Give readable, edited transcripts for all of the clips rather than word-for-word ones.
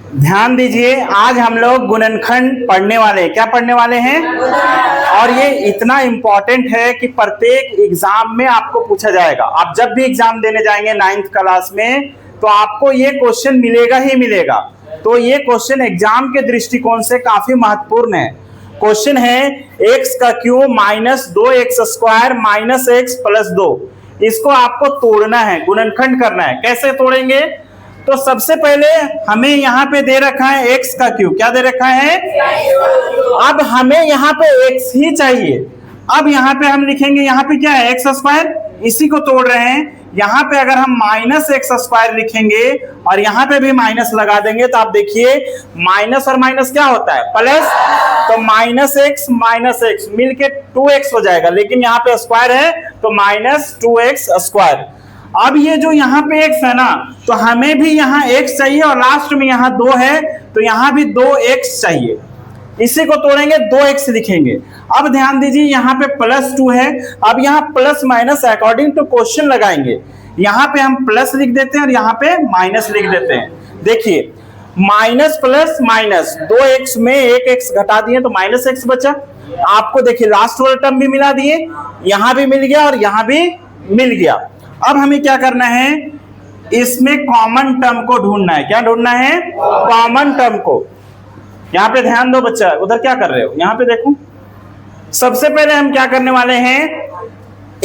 ध्यान दीजिए, आज हम लोग गुणनखंड पढ़ने वाले हैं। क्या पढ़ने वाले हैं? और ये इतना इंपॉर्टेंट है कि प्रत्येक एग्जाम में आपको पूछा जाएगा। आप जब भी एग्जाम देने जाएंगे 9th क्लास में तो आपको ये क्वेश्चन मिलेगा ही मिलेगा। तो ये क्वेश्चन एग्जाम के दृष्टिकोण से काफी महत्वपूर्ण है। क्वेश्चन है x का cube minus 2x² minus x plus 2। इसको आपको तोड़ना है, गुणनखंड करना है। कैसे तोड़ेंगे? तो सबसे पहले हमें यहाँ पे दे रखा है x का क्यूब। क्या दे रखा है? अब हमें यहाँ पे x ही चाहिए। अब यहाँ पे हम लिखेंगे, यहाँ पे क्या है? x²। इसी को तोड़ रहे हैं। यहाँ पे अगर हम माइनस x² लिखेंगे और यहाँ पे भी माइनस लगा देंगे तो आप देखिए माइनस और माइनस क्या होता है? प्लस। तो माइनस x मिलके 2x हो जाएगा, लेकिन यहाँ पे स्क्वायर है तो माइनस 2x²। अब ये जो यहाँ पे x है ना, तो हमें भी यहाँ x चाहिए और लास्ट में यहाँ 2 है तो यहाँ भी 2x चाहिए। इसी को तोड़ेंगे, 2x लिखेंगे। अब ध्यान दीजिए यहाँ पे प्लस 2 है। अब यहाँ plus minus according to question लगाएंगे। यहाँ पे हम प्लस लिख देते हैं और यहाँ पे माइनस लिख देते हैं। देखिए माइनस प्लस माइनस, 2x में 1x घटा दिए तो माइनस x बचा। आपको देखिए लास्ट वाला टर्म भी मिला दिए, यहाँ भी मिल गया और यहाँ भी मिल गया। अब हमें क्या करना है? इसमें कॉमन टर्म को ढूंढना है। क्या ढूंढना है? कॉमन टर्म को। यहाँ पे ध्यान दो बच्चा, उधर क्या कर रहे हो? यहाँ पे देखो। सबसे पहले हम क्या करने वाले हैं?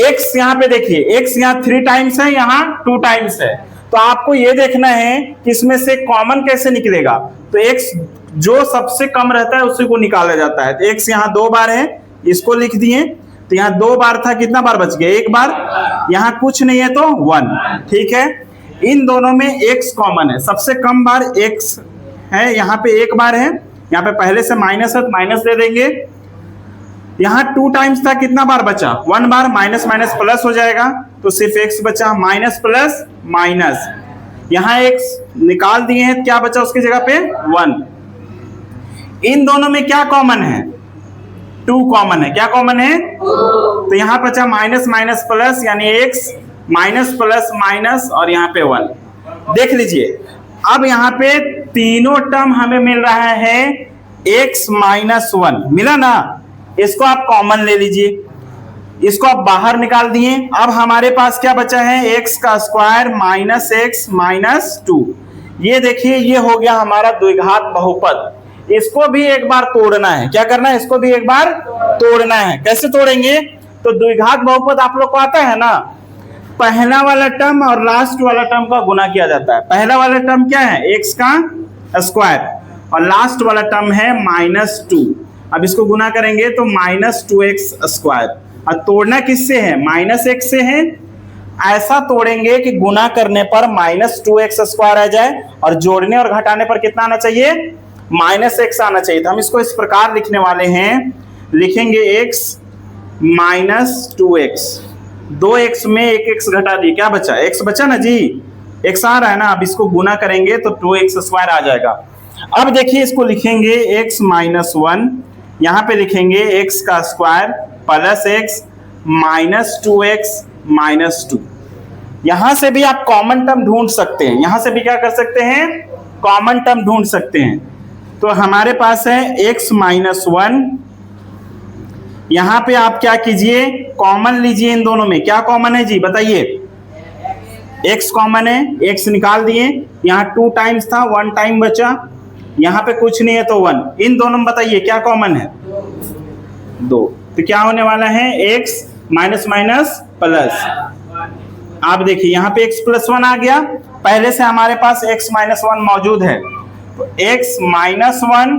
x यहाँ पे देखिए, x यहाँ 3 टाइम्स है, यहाँ 2 टाइम्स है। तो आपको ये देखना है कि इसमें से कॉमन कैसे निकलेगा। तो x जो सबसे कम रहता है उसी को निकाला जाता है। तो x यहाँ 2 बार है, इसको लिख दिए। तो यहाँ 2 बार था, कितना बार बच गया? 1 बार। यहाँ कुछ नहीं है तो 1। ठीक है, इन दोनों में x कॉमन है। सबसे कम बार x है, यहाँ पे 1 बार है। यहाँ पे पहले से माइनस है तो माइनस दे देंगे। यहाँ 2 टाइम्स था, कितना बार बचा? 1 बार। माइनस माइनस प्लस हो जाएगा तो सिर्फ x बचा, माइनस प्लस माइनस। यहाँ x निकाल दिए हैं, क्या बचा उसकी जगह पे? 1। इन दोनों में क्या कॉमन है? 2 कॉमन है। क्या कॉमन है? तो यहाँ बचा माइनस माइनस प्लस, यानी x माइनस प्लस माइनस और यहाँ पे 1। देख लीजिए, अब यहाँ पे तीनों टर्म हमें मिल रहा है x माइनस 1 मिला ना। इसको आप कॉमन ले लीजिए, इसको आप बाहर निकाल दिए। अब हमारे पास क्या बचा है? x का स्क्वायर माइनस x माइनस 2। ये देखिए, ये हो गया हमारा द्विघात बहुपद। इसको भी एक बार तोड़ना है। क्या करना है? इसको भी एक बार तोड़ना है। कैसे तोड़ेंगे? तो द्विघात बहुपद आप लोग को आता है ना, पहला वाला टर्म और लास्ट वाला टर्म का गुना किया जाता है। पहला वाला टर्म क्या है? x का स्क्वायर और लास्ट वाला टर्म है माइनस 2। अब इसको गुना करेंगे तो माइनस 2x²। और तोड़ना किससे है? माइनस x से है। ऐसा तोड़ेंगे कि गुना करने पर माइनस 2x² आ जाए और जोड़ने और घटाने पर कितना आना चाहिए? माइनस x आना चाहिए। तो हम इसको इस प्रकार लिखने वाले हैं, लिखेंगे x माइनस 2x। 2x में 1x घटा दिए, क्या बचा? x बचा ना जी, x आ रहा है ना। अब इसको गुना करेंगे तो 2x² आ जाएगा। अब देखिए इसको लिखेंगे x माइनस 1, यहाँ पे लिखेंगे x का square plus x minus 2x minus 2। यहां से भी आप कॉमन टर्म ढूंढ सकते हैं। यहां से भी क्या कर सकते हैं? कॉमन टर्म ढूंढ सकते हैं। तो हमारे पास है x माइनस 1। यहां पे आप क्या कीजिए? कॉमन लीजिए। इन दोनों में क्या कॉमन है जी? बताइए। x कॉमन है, x निकाल दिए। यहाँ 2 टाइम्स था, 1 टाइम बचा। यहाँ पे कुछ नहीं है तो 1। इन दोनों में बताइए क्या कॉमन है? 2। तो क्या होने वाला है? x minus minus plus. आप देखिए यहाँ पे x प्लस 1 आ गया। पहले से हमारे पास x माइनस 1 मौजूद है, तो x माइनस 1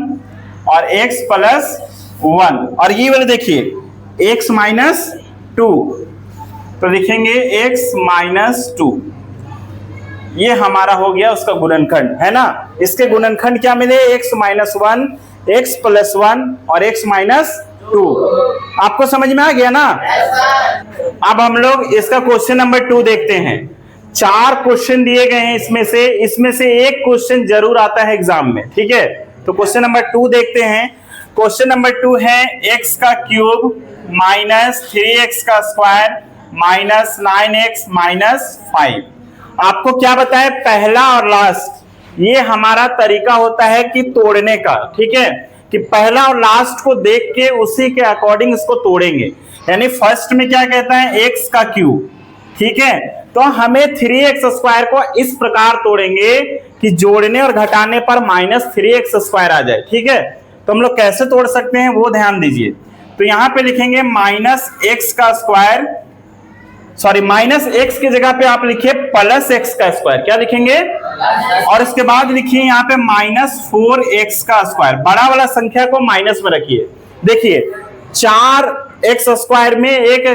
और x प्लस 1। और ये वाले देखिए x माइनस 2, तो लिखेंगे x माइनस 2। ये हमारा हो गया उसका गुणनखंड, है ना। इसके गुणनखंड क्या मिले? x माइनस 1, x प्लस 1 और x माइनस 2। आपको समझ में आ गया ना? अब हम लोग इसका क्वेश्चन नंबर 2 देखते हैं। 4 क्वेश्चन दिए गए हैं, इसमें से एक क्वेश्चन जरूर आता है एग्जाम में। ठीक है, तो क्वेश्चन नंबर 2 देखते हैं। क्वेश्चन नंबर 2 है x का क्यूब माइनस 3x का स्क्वायर माइनस 9x माइनस 5। आपको क्या बताया? पहला और लास्ट ये हमारा तरीका होता है कि तोड़ने का, ठीक है, कि पहला और लास्ट को देख के उसी के अकॉर्डिंग इसको तोड़ेंगे। यानी फर्स्ट में क्या कहता है, एक्स का क्यूब, ठीक है, तो हमें 3x² को इस प्रकार तोड़ेंगे कि जोड़ने और घटाने पर -3x² आ जाए, ठीक है। तो हम लोग कैसे तोड़ सकते हैं वो ध्यान दीजिए। तो यहां पे लिखेंगे -x² सॉरी -x की जगह पे आप लिखिए +x², क्या लिखेंगे, और इसके बाद लिखिए यहाँ पे -4x²। बड़ा वाला संख्या को माइनस में रखिए। देखिए 4x² में एक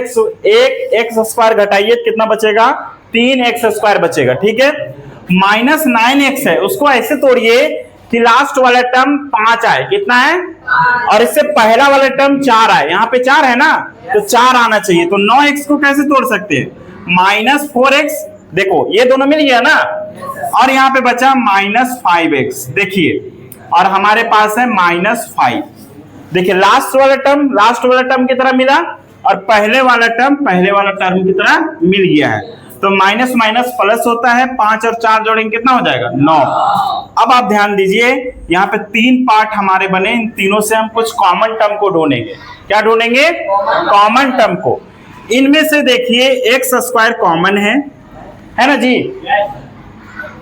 x² घटाइए, कितना बचेगा, 3x² बचेगा, ठीक है। -9x है, उसको ऐसे तोड़िए कि लास्ट वाला टर्म 5 आए, कितना है, और इससे पहला वाला टर्म 4 आए, यहाँ पे 4 है ना, तो 4 आना चाहिए। तो 9x को कैसे तोड़ सकते हैं, -4x, देखो ये दोनों मिल गया ना, और यहाँ पे बचा -5x, देखिए, और हमारे पास है -5। देखिए लास्ट वाला टर्म की तरह मिला, और पहले वाला टर्म की तरह मिल गया है। तो माइनस माइनस प्लस होता है, 5 और 4 जोड़ेंगे कितना हो जाएगा, 9। अब आप ध्यान दीजिए, यहाँ पे 3 पार्ट हमारे बने, इन तीनों से हम कुछ कॉमन टर्म को ढूंढेंगे। क्या ढूंढेंगे, कॉमन टर्म को। इनमें से देखिए x² कॉमन है ना जी,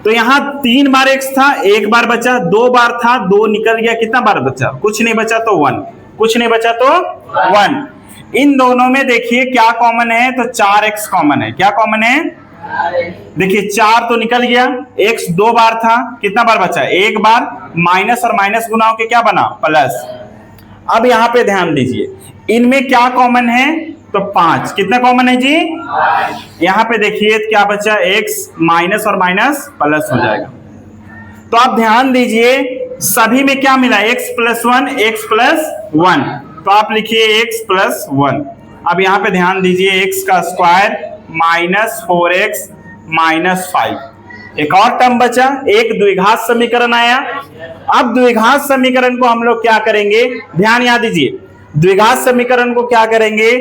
तो यहाँ 3 बार x था, 1 बार बचा, 2 बार था, 2 निकल गया, कितना बार बचा, कुछ नहीं बचा तो 1, कुछ नहीं बचा तो 1। इन दोनों में देखिए क्या कॉमन है, तो 4x कॉमन है। क्या कॉमन है, देखिए 4 तो निकल गया, x 2 बार था, कितना बार बचा, 1 बार, माइनस और माइनस गुना होके क्या बना, प्लस। अब यहाँ पे ध्यान दीजिए, इनमें क्या कॉमन है, तो 5, कितना कॉमन है जी, यहाँ पे देखिए क्या बचा, x माइनस और माइनस प्लस हो जाएगा। तो आप ध्यान दीजिए, सभी में क्या मिला, x + 1, x + 1, तो आप लिखिए x + 1। अब यहाँ पे ध्यान दीजिए, x का स्क्वायर -4x -5। एक और टर्म बचा, एक द्विघात समीकरण आया। अब द्विघात समीकरण को हम लोग क्या करेंगे, ध्यान यहाँ दीजिए, द्विघात समीकरण को क्या करेंगे,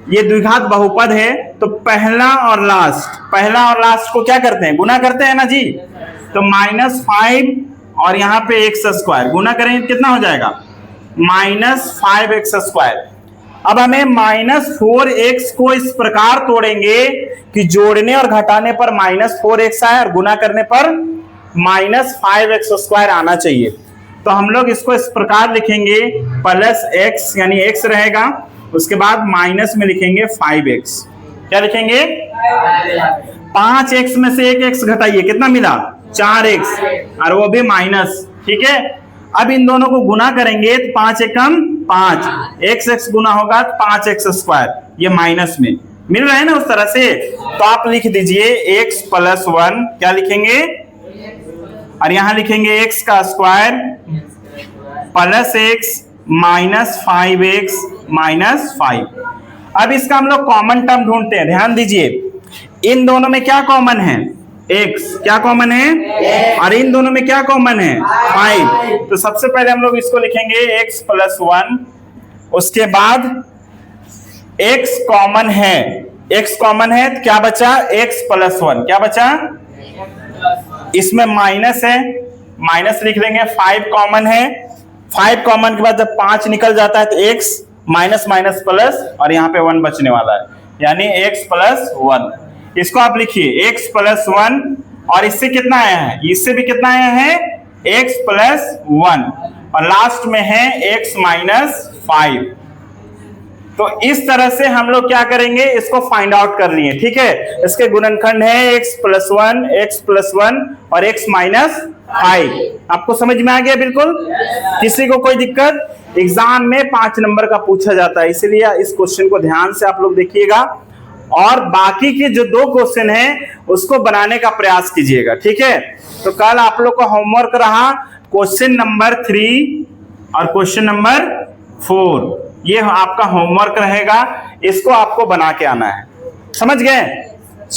ये द्विघात बहुपद है, तो पहला और लास्ट को क्या करते हैं, गुना करते हैं ना जी। तो -5 और यहाँ पे x² गुना करेंगे कितना हो जाएगा, -5x²। अब हमें -4x को इस प्रकार तोड़ेंगे कि जोड़ने और घटाने पर -4x आए और गुना करने पर -5x² आना चाहिए। तो हम लोग इसको इस प्रकार लिखेंगे, +x यानी x रहेगा, उसके बाद माइनस में लिखेंगे 5x। क्या लिखेंगे, 5x में से 1x घटाइए, कितना मिला, 4x, और वो भी माइनस, ठीक है। अब इन दोनों को गुना करेंगे तो 5 एकम 5, x गुना होगा तो 5x², ये माइनस में मिल रहा है ना, उस तरह से। तो आप लिख दीजिए x + 1, क्या लिखेंगे, और यहां लिखेंगे x का स्क्वायर +x -5x -5। अब इसका हम लोग कॉमन टर्म ढूंढते हैं। ध्यान दीजिए, इन दोनों में क्या कॉमन है, x, क्या कॉमन है, और इन दोनों में क्या कॉमन है, 5। तो सबसे पहले हम लोग इसको लिखेंगे x + 1, उसके बाद x कॉमन है, तो क्या बचा, x + 1, क्या बचा, इसमें माइनस है, माइनस लिख लेंगे, 5 कॉमन है, 5 कॉमन के बाद जब 5 निकल जाता है तो x माइनस माइनस प्लस, और यहाँ पे 1 बचने वाला है, यानी x + 1। इसको आप लिखिए x + 1, और इससे कितना आया है, इससे भी कितना आया है, x + 1, और लास्ट में है x - 5। तो इस तरह से हम लोग क्या करेंगे, इसको फाइंड आउट कर लिए, ठीक है। इसके गुणनखंड है x + 1, x + 1 और x - 5। आपको समझ में आ गया बिल्कुल, किसी को कोई दिक्कत, एग्जाम में 5 नंबर का पूछा जाता है, इसलिए इस क्वेश्चन को ध्यान से आप लोग देखिएगा, और बाकी के जो 2 क्वेश्चन हैं उसको बनाने का प्रयास कीजिएगा, ठीक है। तो कल आप लोग को होमवर्क रहा क्वेश्चन नंबर 3 और क्वेश्चन नंबर 4, ये आपका होमवर्क रहेगा, इसको आपको बना के आना है, समझ गए।